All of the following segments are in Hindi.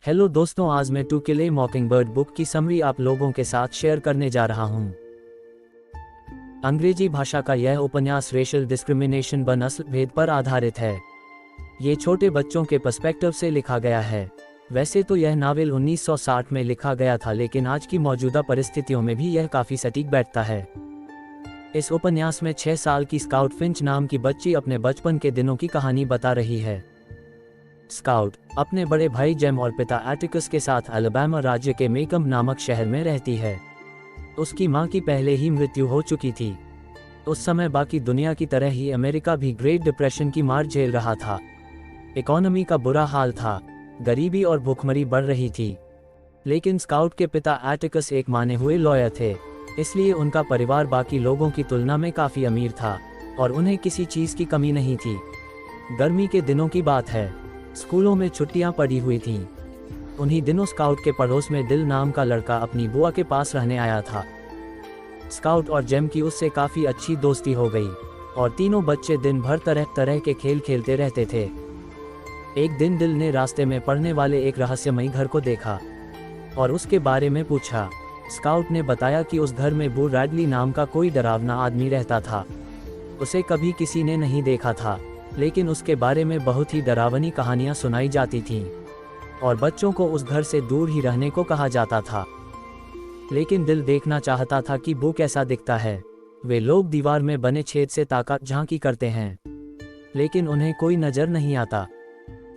हेलो दोस्तों, आज मैं to kill a mockingbird book की समरी आप लोगों के साथ शेयर करने जा रहा हूं। अंग्रेजी भाषा का यह उपन्यास रेशियल डिस्क्रिमिनेशन व नस्ल भेद पर आधारित है। ये छोटे बच्चों के पर्सपेक्टिव से लिखा गया है। वैसे तो यह नावल 1960 में लिखा गया था, लेकिन आज की मौजूदा परिस्थितियों में भी यह काफ़ी सटीक बैठता है। इस उपन्यास में 6 साल की स्काउट फिंच नाम की बच्ची अपने बचपन के दिनों की कहानी बता रही है। स्काउट अपने बड़े भाई जेम और पिता एटिकस के साथ अलाबामा राज्य के मेकम नामक शहर में रहती है। उसकी मां की पहले ही मृत्यु हो चुकी थी। उस समय बाकी दुनिया की तरह ही अमेरिका भी ग्रेट डिप्रेशन की मार झेल रहा था। इकोनॉमी का बुरा हाल था, गरीबी और भूखमरी बढ़ रही थी। लेकिन स्काउट के पिता एटिकस एक माने हुए लॉयर थे, इसलिए उनका परिवार बाकी लोगों की तुलना में काफ़ी अमीर था और उन्हें किसी चीज़ की कमी नहीं थी। गर्मी के दिनों की बात है, स्कूलों में छुट्टियां पड़ी हुई थीं। उन्हीं दिनों स्काउट के पड़ोस में दिल नाम का लड़का अपनी बुआ के पास रहने आया था। स्काउट और जेम की उससे काफ़ी अच्छी दोस्ती हो गई और तीनों बच्चे दिन भर तरह तरह के खेल खेलते रहते थे। एक दिन दिल ने रास्ते में पड़ने वाले एक रहस्यमयी घर को देखा और उसके बारे में पूछा। स्काउट ने बताया कि उस घर में बू रैडली नाम का कोई डरावना आदमी रहता था। उसे कभी किसी ने नहीं देखा था, लेकिन उसके बारे में बहुत ही डरावनी कहानियां सुनाई जाती थीं और बच्चों को उस घर से दूर ही रहने को कहा जाता था। लेकिन दिल देखना चाहता था कि बू कैसा दिखता है। वे लोग दीवार में बने छेद से ताका झांकी करते हैं, लेकिन उन्हें कोई नज़र नहीं आता।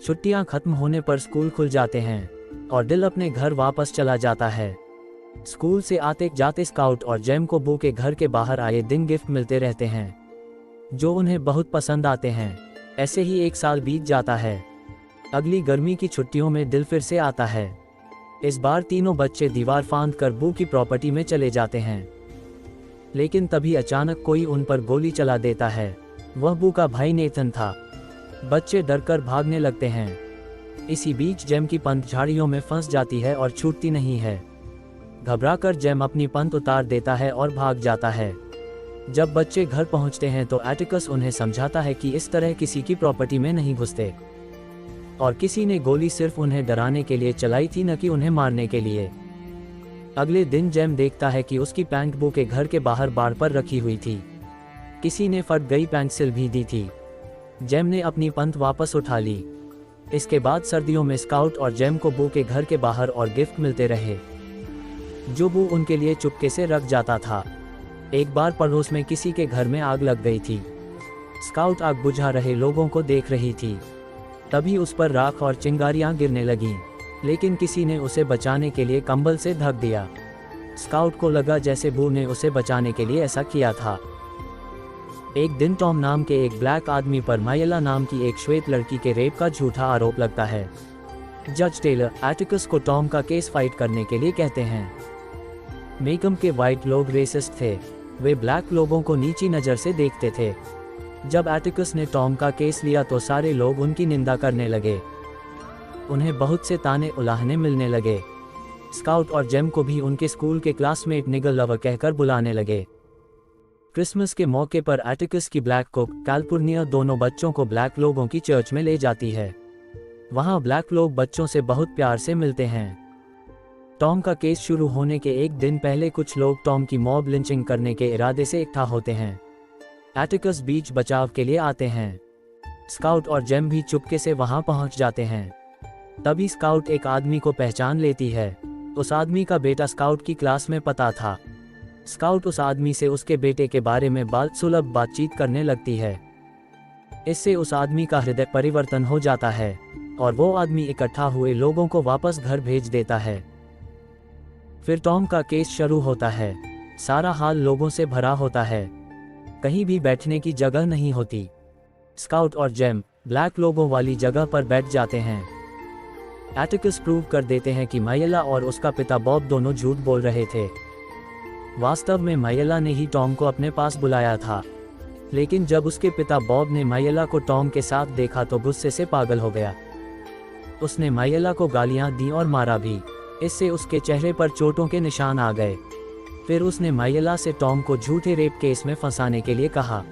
छुट्टियां खत्म होने पर स्कूल खुल जाते हैं और दिल अपने घर वापस चला जाता है। स्कूल से आते जाते स्काउट और जेम को बू के घर के बाहर आए दिन गिफ्ट मिलते रहते हैं, जो उन्हें बहुत पसंद आते हैं। ऐसे ही एक साल बीत जाता है। अगली गर्मी की छुट्टियों में दिल फिर से आता है। इस बार तीनों बच्चे दीवार फांद कर बू की प्रॉपर्टी में चले जाते हैं, लेकिन तभी अचानक कोई उन पर गोली चला देता है। वह बू का भाई नेथन था। बच्चे डरकर भागने लगते हैं। इसी बीच जेम की पंत झाड़ियों में फंस जाती है और छूटती नहीं है। घबराकर जेम अपनी पंत उतार देता है और भाग जाता है। जब बच्चे घर पहुंचते हैं तो एटिकस उन्हें समझाता है कि इस तरह किसी की प्रॉपर्टी में नहीं घुसते और किसी ने गोली सिर्फ उन्हें डराने के लिए चलाई थी, न कि उन्हें मारने के लिए। अगले दिन जेम देखता है कि उसकी पैंट बू के घर के बाहर बाड़ पर रखी हुई थी। किसी ने फट गई पेंसिल भी दी थी। जेम ने अपनी पंत वापस उठा ली। इसके बाद सर्दियों में स्काउट और जेम को बू के घर के बाहर और गिफ्ट मिलते रहे, जो बू उनके लिए चुपके से रख जाता था। एक बार पड़ोस में किसी के घर में आग लग गई थी। स्काउट आग बुझा रहे लोगों को देख रही थी। तभी उस पर राख और चिंगारियां गिरने लगीं, लेकिन किसी ने उसे बचाने के लिए कंबल से ढक दिया। स्काउट को लगा जैसे बू ने उसे बचाने के लिए ऐसा किया था। एक दिन टॉम नाम के एक ब्लैक आदमी पर मायला नाम की एक श्वेत लड़की के रेप का झूठा आरोप लगता है। जज टेलर एटिकस को टॉम का केस फाइट करने के लिए कहते हैं। मेकम के वाइट लोग रेसिस्ट थे। वे ब्लैक लोगों को नीची नज़र से देखते थे। जब एटिकस ने टॉम का केस लिया तो सारे लोग उनकी निंदा करने लगे। उन्हें बहुत से ताने उलाहने मिलने लगे। स्काउट और जेम को भी उनके स्कूल के क्लासमेट निगल लवर कहकर बुलाने लगे। क्रिसमस के मौके पर एटिकस की ब्लैक कुक कैलिफोर्निया दोनों बच्चों को ब्लैक लोगों की चर्च में ले जाती है। वहाँ ब्लैक लोग बच्चों से बहुत प्यार से मिलते हैं। टॉम का केस शुरू होने के एक दिन पहले कुछ लोग टॉम की मॉब लिंचिंग करने के इरादे से इकट्ठा होते हैं। एटिकस बीच बचाव के लिए आते हैं। स्काउट और जेम भी चुपके से वहां पहुंच जाते हैं। तभी स्काउट एक आदमी को पहचान लेती है। उस आदमी का बेटा स्काउट की क्लास में पता था। स्काउट उस आदमी से उसके बेटे के बारे में बात सुलभ बातचीत करने लगती है। इससे उस आदमी का हृदय परिवर्तन हो जाता है और वो आदमी इकट्ठा हुए लोगों को वापस घर भेज देता है। फिर टॉम का केस शुरू होता है। सारा हाल लोगों से भरा होता है। कहीं भी बैठने की जगह नहीं होती। स्काउट और जेम ब्लैक लोगों वाली जगह पर बैठ जाते हैं। एटिकस प्रूव कर देते हैं कि मायला और उसका पिता बॉब दोनों झूठ बोल रहे थे। वास्तव में मायला ने ही टॉम को अपने पास बुलाया था, लेकिन जब उसके पिता बॉब ने मायला को टॉम के साथ देखा तो गुस्से से पागल हो गया। उसने मायला को गालियां दी और मारा भी। इससे उसके चेहरे पर चोटों के निशान आ गए। फिर उसने मायला से टॉम को झूठे रेप केस में फंसाने के लिए कहा।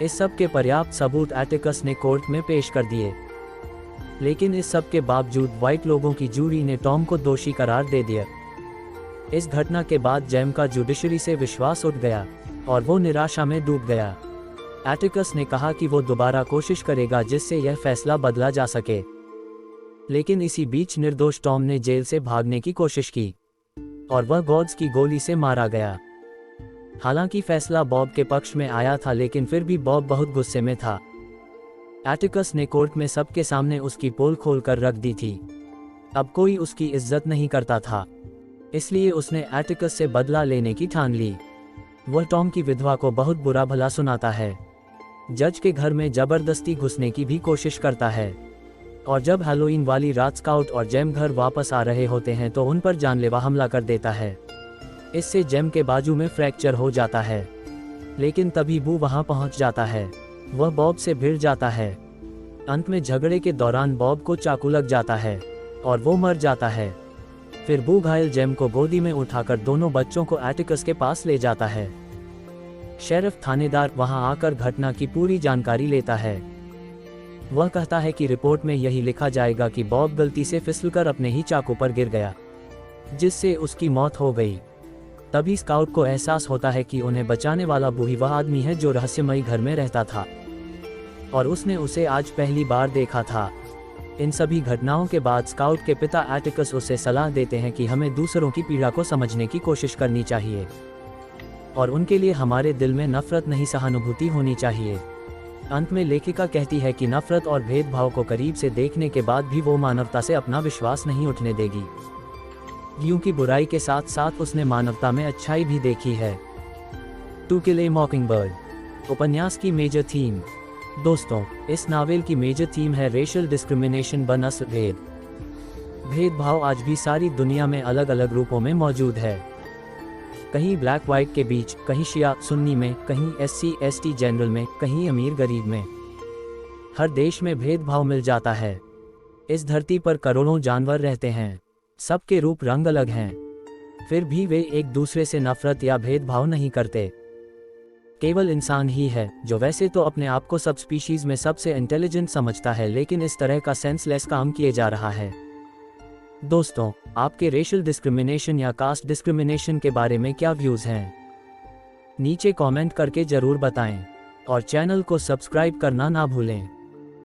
इस सब के पर्याप्त सबूत एटिकस ने कोर्ट में पेश कर दिए। लेकिन इस सब के बावजूद व्हाइट लोगों की जूरी ने टॉम को दोषी करार दे दिया। इस घटना के बाद जेम का जुडिशरी से विश्वास उठ गया और वो निराशा में डूब गया। एटिकस ने कहा कि वो दोबारा कोशिश करेगा जिससे यह फैसला बदला जा सके, लेकिन इसी बीच निर्दोष टॉम ने जेल से भागने की कोशिश की और वह गॉड्स की गोली से मारा गया। हालांकि फैसला बॉब के पक्ष में आया था, लेकिन फिर भी बॉब बहुत गुस्से में था। एटिकस ने कोर्ट में सबके सामने उसकी पोल खोलकर रख दी थी। अब कोई उसकी इज्जत नहीं करता था, इसलिए उसने एटिकस से बदला लेने की ठान ली। वह टॉम की विधवा को बहुत बुरा भला सुनाता है, जज के घर में जबरदस्ती घुसने की भी कोशिश करता है, और जब हैलोवीन वाली रात स्काउट और जेम घर वापस आ रहे होते हैं तो उन पर जानलेवा हमला कर देता है। इससे जेम के बाजू में फ्रैक्चर हो जाता है, लेकिन तभी बू वहां पहुंच जाता है। वह बॉब से भिड़ जाता है। अंत में झगड़े के दौरान बॉब को चाकू लग जाता है और वो मर जाता है। फिर बू घायल जेम को गोदी में उठाकर दोनों बच्चों को एटिकस के पास ले जाता है। शेरिफ थानेदार वहां आकर घटना की पूरी जानकारी लेता है। वह कहता है कि रिपोर्ट में यही लिखा जाएगा कि बॉब गलती से फिसलकर अपने ही चाकू पर गिर गया, जिससे उसकी मौत हो गई। तभी स्काउट को एहसास होता है कि उन्हें बचाने वाला बू ही वह आदमी है जो रहस्यमयी घर में रहता था और उसने उसे आज पहली बार देखा था। इन सभी घटनाओं के बाद स्काउट के पिता एटिकस उसे सलाह देते हैं कि हमें दूसरों की पीड़ा को समझने की कोशिश करनी चाहिए और उनके लिए हमारे दिल में नफरत नहीं सहानुभूति होनी चाहिए। अंत में लेखिका कहती है कि नफरत और भेदभाव को करीब से देखने के बाद भी वो मानवता से अपना विश्वास नहीं उठने देगी, क्योंकि बुराई के साथ साथ उसने मानवता में अच्छाई भी देखी है। टू किल ए मॉकिंगबर्ड उपन्यास की मेजर थीम। दोस्तों, इस नावल की मेजर थीम है रेशियल डिस्क्रिमिनेशन व नस्ल भेद। भेदभाव आज भी सारी दुनिया में अलग अलग रूपों में मौजूद है, कहीं ब्लैक वाइट के बीच, कहीं शिया सुन्नी में, कहीं SC ST जनरल में, कहीं अमीर गरीब में। हर देश में भेदभाव मिल जाता है। इस धरती पर करोड़ों जानवर रहते हैं, सबके रूप रंग अलग हैं, फिर भी वे एक दूसरे से नफरत या भेदभाव नहीं करते। केवल इंसान ही है जो वैसे तो अपने आप को सब स्पीशीज में सबसे इंटेलिजेंट समझता है, लेकिन इस तरह का सेंसलेस काम किए जा रहा है। दोस्तों, आपके रेशियल डिस्क्रिमिनेशन या कास्ट डिस्क्रिमिनेशन के बारे में क्या व्यूज़ हैं? नीचे कमेंट करके ज़रूर बताएं और चैनल को सब्सक्राइब करना ना भूलें।